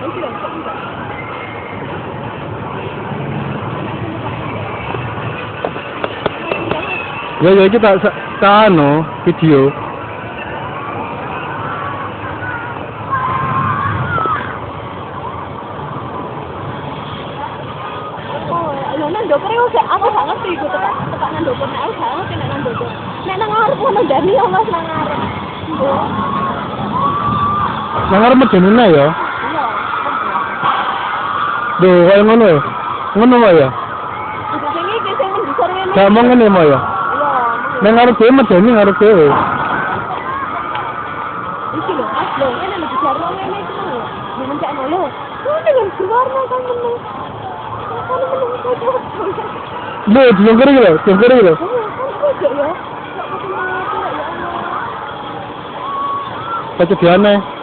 Ya kita anu video. Nang dokter aku gak ngerti iku tekan nang dokter aku gak ngerti nek nang dokter. Nek nang ngarep ono Dani yo Mas nang ngarep. Nang ngarep medene ya. Iya. Duh, kaya ngono ya. Ngono wae ya. Sing iki sing ndisor ngene. Gak mau ngene mau ya. Iya. Nang ngarep dhewe medene ngarep dhewe. Iki lho, lho ngene lho ndisor ngene iki lho. Mencakno lho. Ngene kan warna kan meneng. Loh, jongkar gitu, jongkar gitu. Kecediannya.